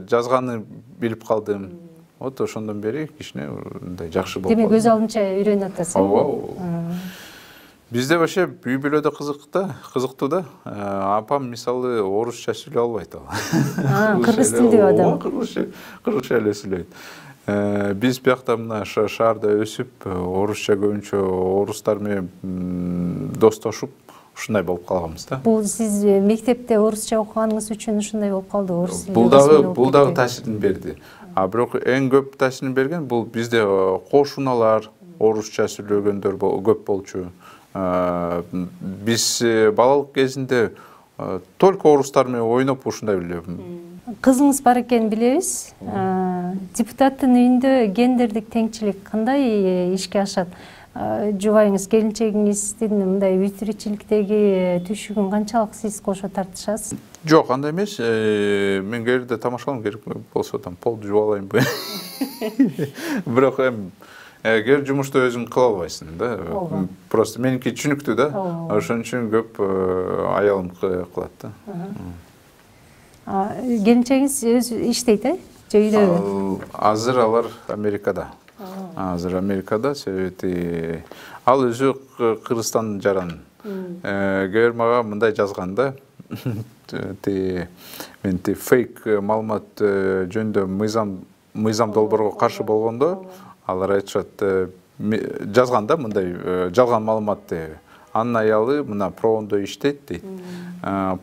жазганы билип калдым. Вот ошондон бери кичине мындай жакшы болуп калды. Демек өз алдынча үйрөнүп атасыз. Ооба. Бизде вообще үй бүлөдө кызыктуу да. Апам мисалы орусча сүйлөй албайт ал. Кыргыз тилдүү адам. Кыргызча эле сүйлөйт. Биз биякта мына шаарда өсүп, орусча көбүнчө орустар менен достошуп, ушундай болуп калганбыз да. Бул сиз мектепте орусча окуганыңыз үчүн ушундай болуп калды, орус тили. Бул дагы таасирин берди. А бирок эң көп таасирин берген бул бизде кошуналар орусча сүйлөгөндөр көп болчу. Биз балалык кезинде только орустар менен ойноп ушундай эле. Кызыңыз бар экенин билебиз. Депутаттын үйүндө гендердик теңчилик кандай ишке ашат? Жубайыңыз, келинчегиңиздин мындай үй тиричиликтеги түшүгүн канчалык сиз кошо тартышасыз? Жок, андай эмес. Мен кээде тамашалам, керек болсо полду жууп алайынбы. Бирок кээ жумушту өзүң кыла албайсың да. Просто меники түшүнүктүү да. Ошон үчүн көп аялым кылат да. Келинчегиңиз өзү иштейт, же үйдө? Азыр алар Америкада. Азыр Америкада, себеби ал өзү Кыргызстандын жараны. Кээ мага мындай жазган да. Мен фейк маалымат жөнүндө мыйзам долбоорго каршы болгондо, алар айтышат, жазган да мындай жалган маалымат деп. Анын аялы мына Промдо иштейт дейт.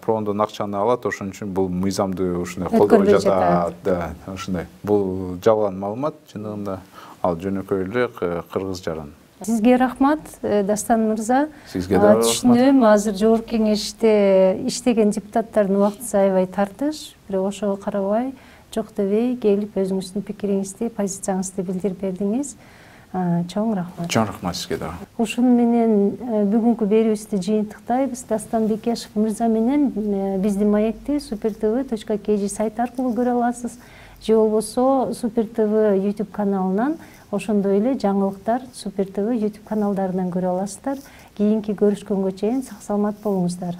Промдон акчаны алат, ошон үчүн бул мыйзамды ушундай колдобой жатат. Да, ушундай. Бул жалган маалымат, чындыгында ал жөнөкөй эле кыргыз жаран. Сизге рахмат, Дастан мырза. Сизге да рахмат. Түшүнөм, азыр жогорку кеңеште иштеген депутаттардын убактысы аябай тартыш, бирок ошого карабай, жок дебей келип өзүңүздүн пикириңизди, позицияңызды билдирип бердиңиз. Чоң рахмат. Чоң рахмат сизге да. Ушун менен бүгүнкү берүүбүздү жыйынтыктайбыз. Дастан Бекешев мырза менен биздин маекти super.tv.kg сайт аркылуу көрө аласыз. Же болбосо Super TV YouTube каналынан, ошондой эле жаңылыктар Super TV YouTube каналдарынан көрө аласыздар. Кийинки көрүшкөнгө чейин сак саламат болуңуздар.